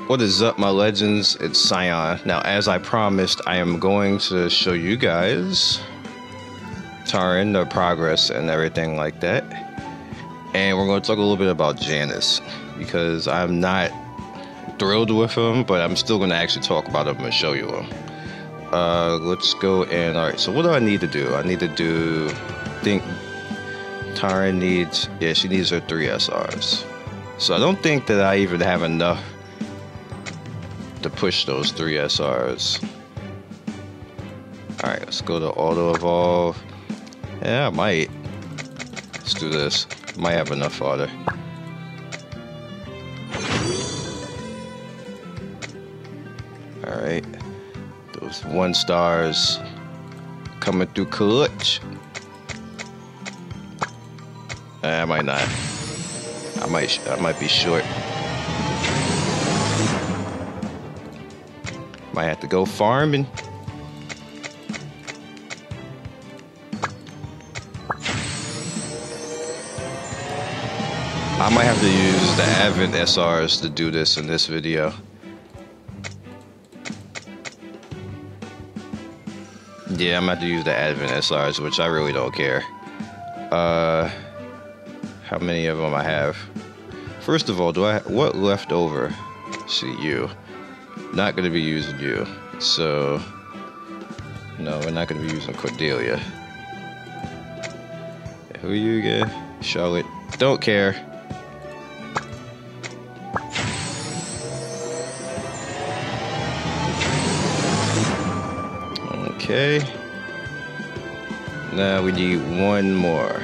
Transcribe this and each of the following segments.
What is up, my legends? It's Scion. Now, as I promised, I am going to show you guys Taryn, the progress and everything like that. And we're going to talk a little bit about Janus, because I'm not thrilled with him, but I'm still going to actually talk about him and show you him. Let's go and, alright, so what do I need to do? I need to do, I think Taryn needs, yeah, she needs her 3 SRs. So I don't think that I even have enough to push those 3 SRs. Alright, let's go to auto evolve. Yeah, I might. Let's do this. Might have enough fodder. Alright. Those 1 stars coming through clutch. I might not. I might be short. Might have to go farming. I might have to use the Advent SRs to do this in this video. Yeah, I'm gonna have to use the Advent SRs, which I really don't care. How many of them I have? First of all, what left over? See, you. Not gonna be using you. So, no, we're not gonna be using Cordelia. Who are you again? Charlotte. Don't care. Okay. Now we need 1 more.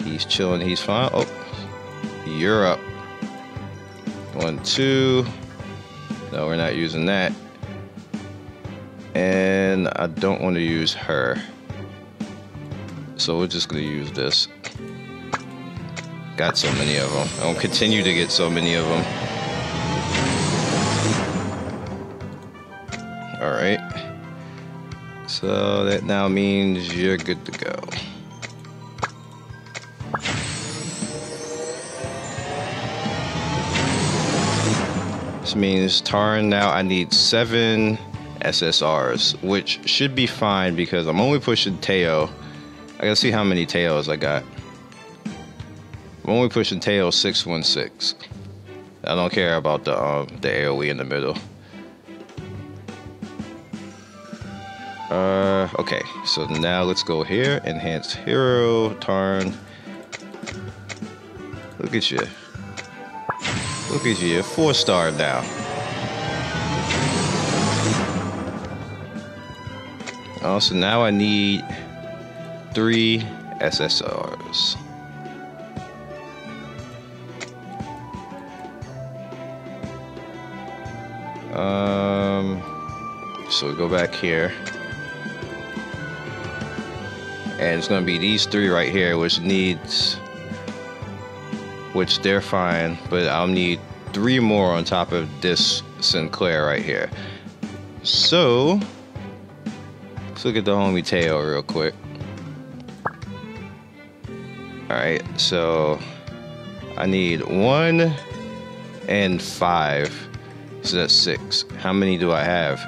He's chilling, he's fine. Oh, you're up. 1, 2. No, we're not using that. And I don't want to use her. So we're just going to use this. Got so many of them. I'll continue to get so many of them. Alright. So that now means you're good to go. This means Taryn, now I need 7 SSRs, which should be fine because I'm only pushing Teo. I gotta see how many Teos I got. I'm only pushing Teo 616. I don't care about the AoE in the middle. Okay, so now let's go here. Enhanced hero, Taryn. Look at you. Look at you, 4-star now. Also, now I need 3 SSRs. So we go back here. And it's gonna be these 3 right here, which they're fine, but I'll need 3 more on top of this Sinclair right here. So let's look at the homie Teo real quick. Alright, so I need 1 and 5. So that's 6. How many do I have?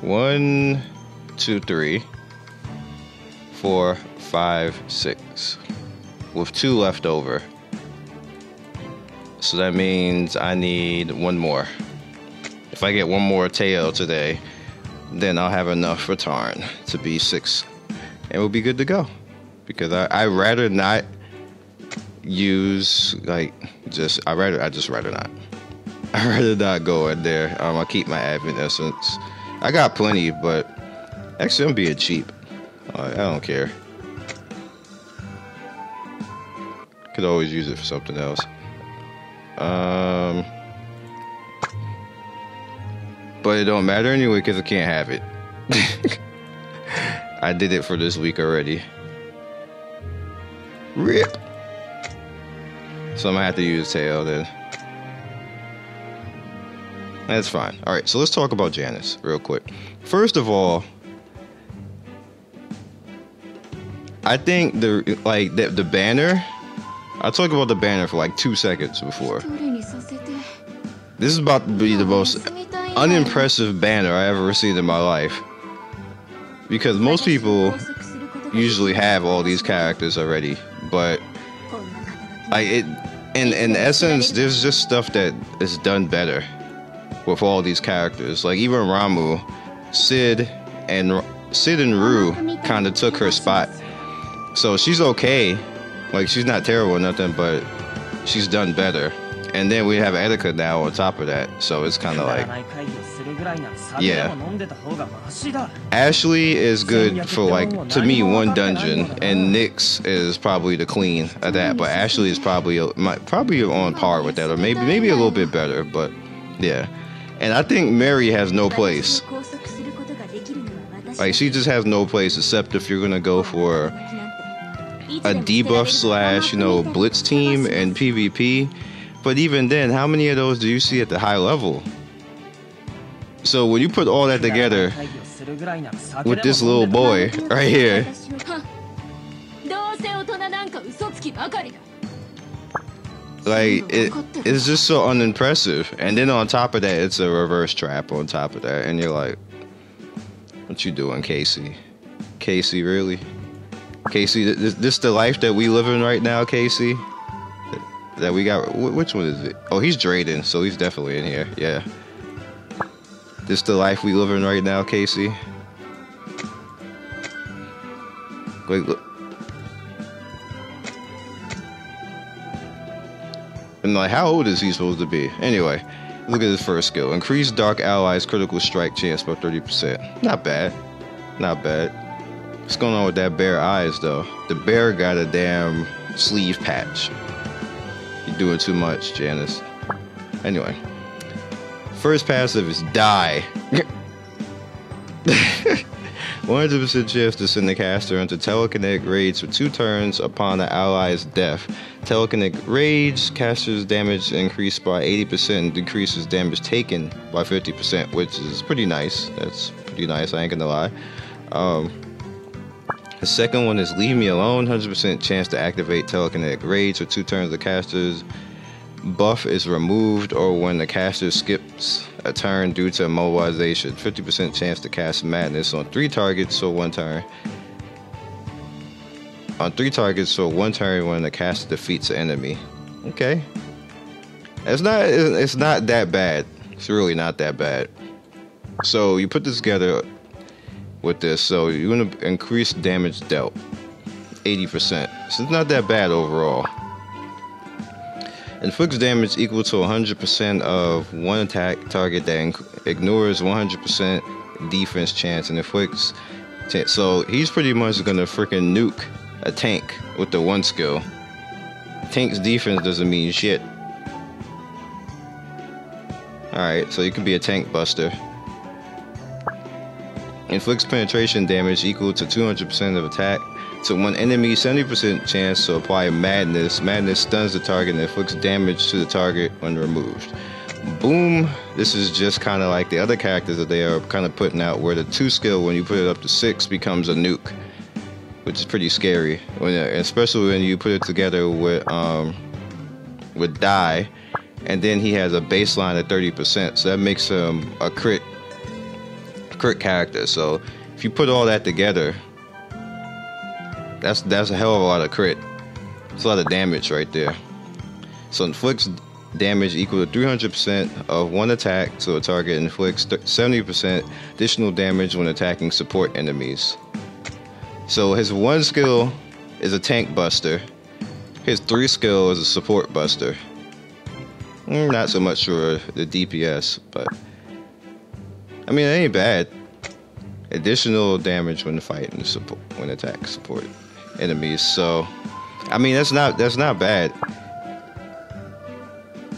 1, 2, 3, 4, 5, 6. With 2 left over. So that means I need 1 more. If I get 1 more Teo today, then I'll have enough for Taryn to be 6. And we'll be good to go. Because I rather not use, like, I just rather not. I'd rather not go in there. I'll keep my Advent Essence. I got plenty, but actually I'm being cheap. I don't care. Could always use it for something else. But it don't matter anyway because I can't have it. I did it for this week already. RIP. So I'm gonna have to use Tail then. That's fine. Alright, so let's talk about Janus real quick. First of all, I think the banner I talked about the banner for like 2 seconds before. This is about to be the most unimpressive banner I ever received in my life. Because most people usually have all these characters already, but in essence, there's just stuff that is done better with all these characters. Like even Ramu, Sid and Rue kind of took her spot, so she's okay. Like she's not terrible or nothing, but she's done better. And then we have Etika now on top of that, so it's kind of like, yeah. Ashley is good for like, to me, one dungeon, and Nyx is probably the queen of that. But Ashley is probably on par with that, or maybe a little bit better. But yeah, and I think Mary has no place. Like she just has no place, except if you're gonna go for a debuff / blitz team and PvP. But even then, how many of those do you see at the high level? So when you put all that together with this little boy right here, like it's just so unimpressive. And then on top of that, it's a reverse trap on top of that, and you're like, what you doing, Casey? Casey, really? Casey, this the life that we live in right now, Casey? That we got. Which one is it? Oh, he's Drayden, so he's definitely in here. Yeah. This the life we live in right now, Casey? Wait, look. And like, how old is he supposed to be? Anyway, look at his first skill. Increase Dark Allies critical strike chance by 30%. Not bad. Not bad. What's going on with that bear eyes, though? The bear got a damn sleeve patch. You're doing too much, Janus. Anyway. First passive is die. 100% chance to send the caster into telekinetic rage for 2 turns upon the ally's death. Telekinetic rage, caster's damage increased by 80% and decreases damage taken by 50%, which is pretty nice. That's pretty nice, I ain't gonna lie. The second one is Leave Me Alone. 100% chance to activate telekinetic rage for 2 turns. The caster's buff is removed, or when the caster skips a turn due to immobilization. 50% chance to cast Madness on 3 targets for 1 turn. On 3 targets for 1 turn when the caster defeats an enemy. Okay. It's not that bad. It's really not that bad. So you put this together with this, so you're going to increase damage dealt 80%. So it's not that bad overall. Inflicts damage equal to 100% of 1 attack target that ignores 100% defense chance and inflicts. So he's pretty much going to freaking nuke a tank with the 1 skill. Tank's defense doesn't mean shit. Alright, so you can be a tank buster. Inflicts penetration damage equal to 200% of attack to 1 enemy, 70% chance to apply Madness. Madness stuns the target and inflicts damage to the target when removed. Boom. This is just kind of like the other characters that they are kind of putting out, where the 2 skill, when you put it up to 6, becomes a nuke, which is pretty scary. Especially when you put it together with Die, and then he has a baseline of 30%, so that makes him a crit character. So if you put all that together, that's a hell of a lot of crit. It's a lot of damage right there. So inflicts damage equal to 300% of 1 attack to a target, inflicts 70% additional damage when attacking support enemies. So his 1 skill is a tank buster. His 3 skill is a support buster. Not so much for the DPS, but I mean, it ain't bad. Additional damage when fighting support, when attack support enemies. So, I mean, that's not bad.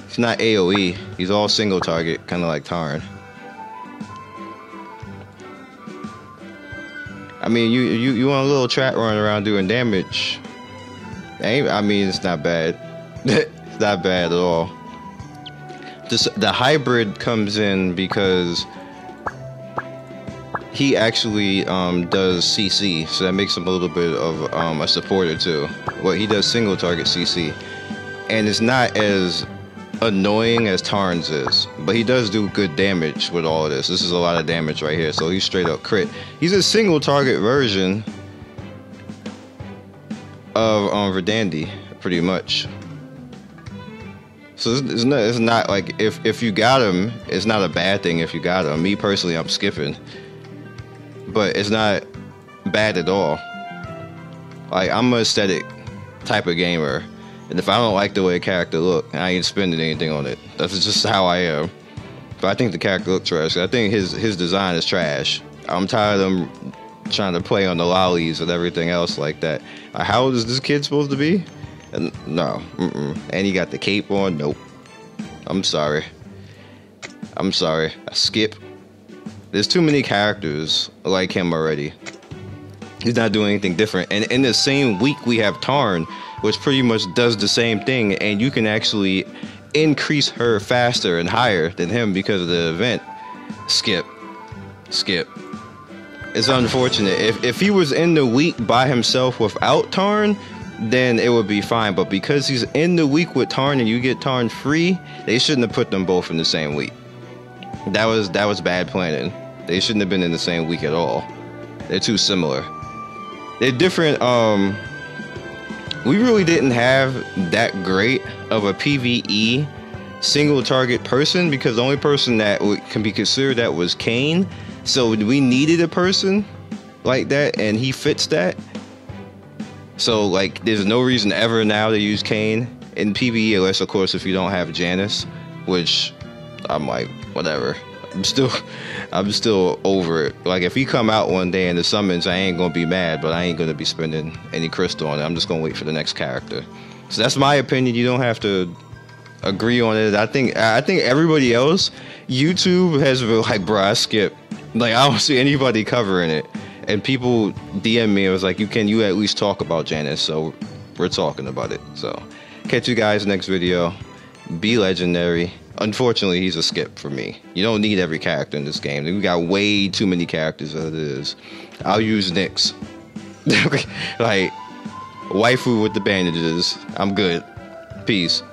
It's not AOE. He's all single target, kind of like Taryn. I mean, you want a little trap running around doing damage. I mean, it's not bad. It's not bad at all. The hybrid comes in because he actually does CC, so that makes him a little bit of a supporter too. Well, he does single target CC. and it's not as annoying as Taryn's is, but he does do good damage with all of this. This is a lot of damage right here, so he's straight up crit. He's a single target version of Verdandi, pretty much. So it's not like if you got him, it's not a bad thing if you got him. Me personally, I'm skipping, but it's not bad at all. Like, I'm an aesthetic type of gamer, and if I don't like the way a character look, I ain't spending anything on it. That's just how I am. But I think the character look trash. I think his design is trash. I'm tired of him trying to play on the lollies and everything else like that. How old is this kid supposed to be? No. And he got the cape on? Nope. I'm sorry. I skip. There's too many characters like him already. He's not doing anything different. And in the same week, we have Taryn, which pretty much does the same thing. And you can actually increase her faster and higher than him because of the event. Skip. It's unfortunate. If he was in the week by himself without Taryn, then it would be fine. But because he's in the week with Taryn and you get Taryn free, they shouldn't have put them both in the same week. That was bad planning. They shouldn't have been in the same week at all. They're too similar. They're different. We really didn't have that great of a PvE single target person, because the only person that can be considered that was Kane. So we needed a person like that, and he fits that. So, like, there's no reason ever now to use Kane in PvE, unless, of course, if you don't have Janus, which I'm like, whatever. I'm still over it. Like, if he come out one day in the summons, I ain't gonna be mad, but I ain't gonna be spending any crystal on it. I'm just gonna wait for the next character. So that's my opinion. You don't have to agree on it. I think everybody else, YouTube has been like, bro, I skip. Like, I don't see anybody covering it. And people DM me, it was like, can you at least talk about Janus? So we're talking about it. So catch you guys next video. Be legendary. Unfortunately, he's a skip for me. You don't need every character in this game. We got way too many characters as it is. I'll use Nyx. Like, waifu with the bandages. I'm good. Peace.